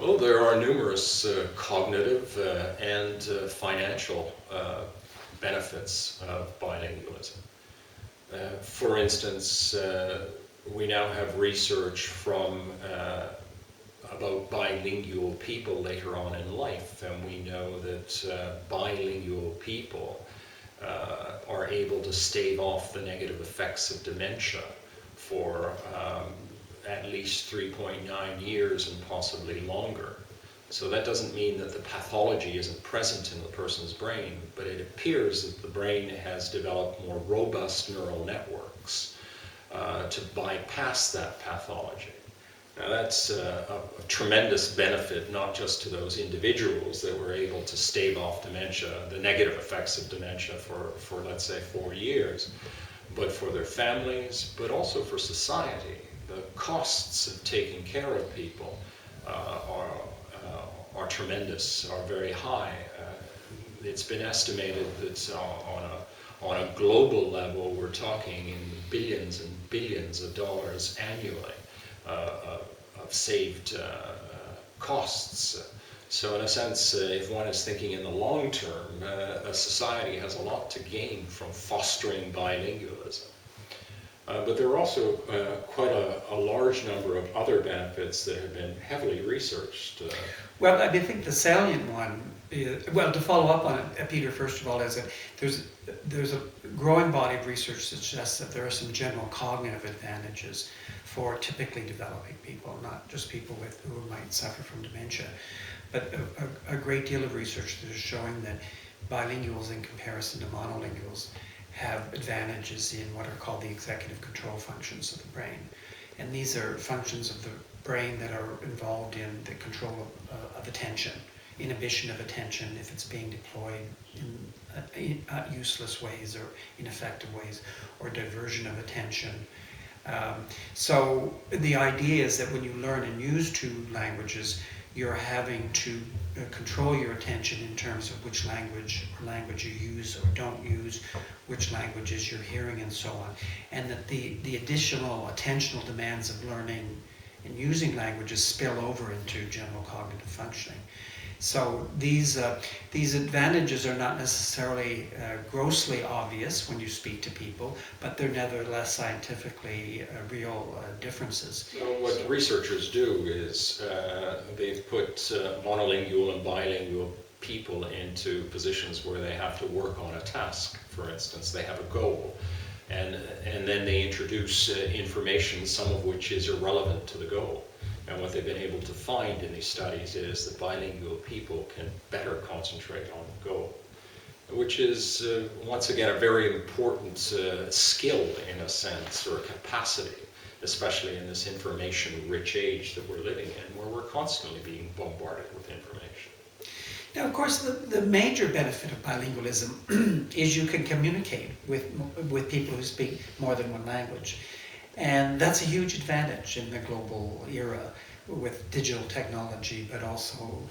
Well, there are numerous cognitive and financial benefits of bilingualism. For instance, we now have research from about bilingual people later on in life, and we know that bilingual people are able to stave off the negative effects of dementia for at least 3.9 years and possibly longer. So that doesn't mean that the pathology isn't present in the person's brain, but it appears that the brain has developed more robust neural networks to bypass that pathology. Now that's a tremendous benefit, not just to those individuals that were able to stave off dementia, the negative effects of dementia for let's say 4 years, but for their families, but also for society. The costs of taking care of people are tremendous, are very high. It's been estimated that on a global level, we're talking in billions and billions of dollars annually of saved costs. So in a sense, if one is thinking in the long term, a society has a lot to gain from fostering bilingualism. But there are also quite a large number of other benefits that have been heavily researched. Well, I think the salient one is, well, to follow up on it, Peter, first of all, is that there's a growing body of research that suggests that there are some general cognitive advantages for typically developing people, not just people who might suffer from dementia, but a great deal of research that is showing that bilinguals in comparison to monolinguals have advantages in what are called the executive control functions of the brain. And these are functions of the brain that are involved in the control of attention, inhibition of attention if it's being deployed in useless ways or ineffective ways, or diversion of attention. So the idea is that when you learn and use two languages, you're having to control your attention in terms of which language you use or don't use, which languages you're hearing, and so on. And that the additional attentional demands of learning and using languages spill over into general cognitive functioning. So these advantages are not necessarily grossly obvious when you speak to people, but they're nevertheless scientifically real differences. So what researchers do is they've put monolingual and bilingual people into positions where they have to work on a task. For instance, they have a goal, and then they introduce information, some of which is irrelevant to the goal. And what they've been able to find in these studies is that bilingual people can better concentrate on the goal, which is, once again, a very important skill in a sense, or capacity, especially in this information-rich age that we're living in, where we're constantly being bombarded with information. Now, of course, the major benefit of bilingualism is you can communicate with people who speak more than one language. And that's a huge advantage in the global era with digital technology, but also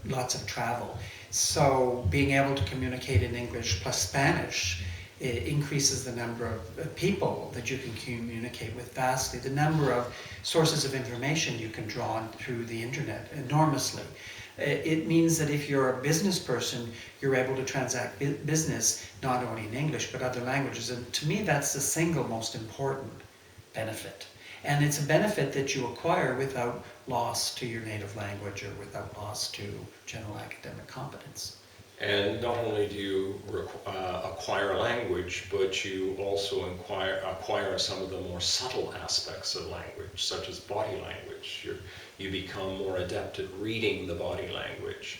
lots of travel. So being able to communicate in English plus Spanish increases the number of people that you can communicate with vastly. The number of sources of information you can draw on through the internet enormously. It means that if you're a business person, you're able to transact business not only in English but other languages. And to me, that's the single most important benefit. And it's a benefit that you acquire without loss to your native language or without loss to general academic competence. And not only do you acquire language, but you also acquire some of the more subtle aspects of language, such as body language. You become more adept at reading the body language.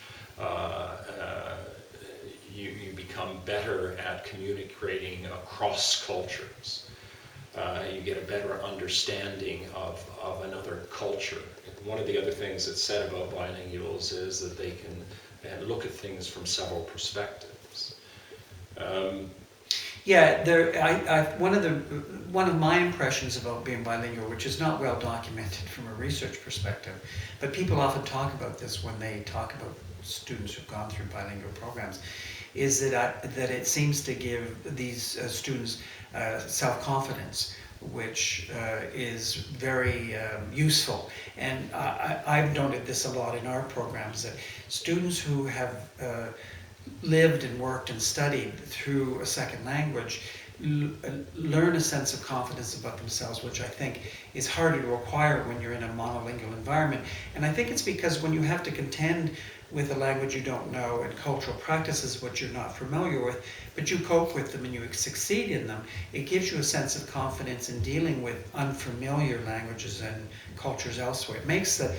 You become better at communicating across cultures. You get a better understanding of another culture. One of the other things that's said about bilinguals is that they can look at things from several perspectives. One of my impressions about being bilingual, which is not well documented from a research perspective, but people often talk about this when they talk about students who've gone through bilingual programs, is that it seems to give these students self-confidence which is very useful. And I've noted this a lot in our programs, that students who have lived and worked and studied through a second language learn a sense of confidence about themselves, which I think is harder to acquire when you're in a monolingual environment. And I think it's because when you have to contend with a language you don't know and cultural practices which you're not familiar with, but you cope with them and you succeed in them, it gives you a sense of confidence in dealing with unfamiliar languages and cultures elsewhere. It makes the,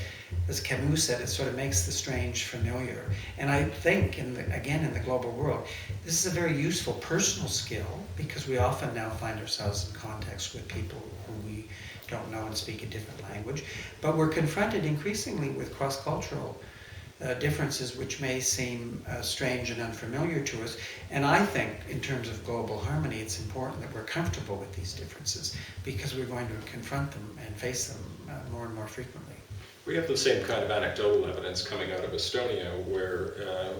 as Camus said, it sort of makes the strange familiar. And I think, again, in the global world, this is a very useful personal skill, because we often now find ourselves in context with people who we don't know and speak a different language. But we're confronted increasingly with cross-cultural differences which may seem strange and unfamiliar to us. And I think, in terms of global harmony, it's important that we're comfortable with these differences, because we're going to confront them and face them more and more frequently. We have the same kind of anecdotal evidence coming out of Estonia, where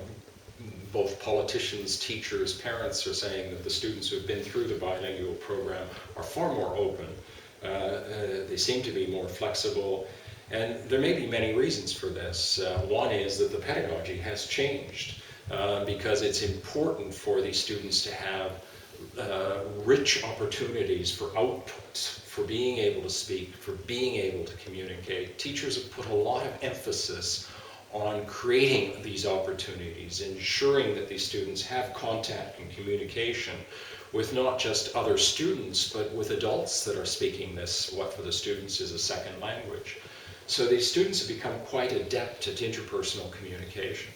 both politicians, teachers, parents are saying that the students who have been through the bilingual program are far more open. They seem to be more flexible. And there may be many reasons for this. One is that the pedagogy has changed because it's important for these students to have rich opportunities for outputs, for being able to speak, for being able to communicate. Teachers have put a lot of emphasis on creating these opportunities, ensuring that these students have contact and communication with not just other students, but with adults that are speaking this, what for the students is a second language. So these students have become quite adept at interpersonal communication.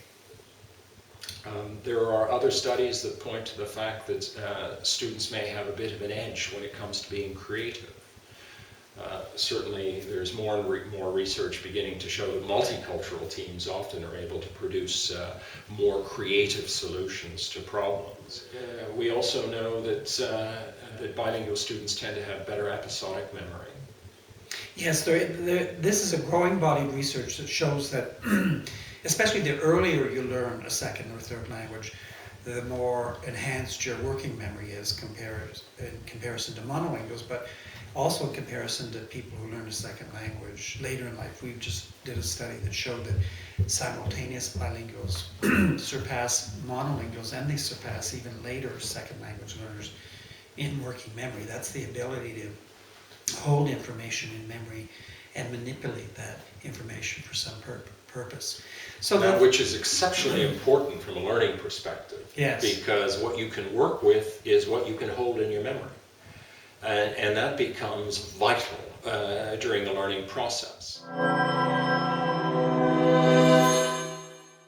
There are other studies that point to the fact that students may have a bit of an edge when it comes to being creative. Certainly there's more and more research beginning to show that multicultural teams often are able to produce more creative solutions to problems. We also know that, that bilingual students tend to have better episodic memory. Yes, this is a growing body of research that shows that especially the earlier you learn a second or third language, the more enhanced your working memory is in comparison to monolinguals, but also in comparison to people who learn a second language later in life. We just did a study that showed that simultaneous bilinguals surpass monolinguals, and they surpass even later second language learners in working memory. That's the ability to hold information in memory and manipulate that information for some purpose. So now, which is exceptionally important from a learning perspective. Yes. Because what you can work with is what you can hold in your memory. And that becomes vital during the learning process.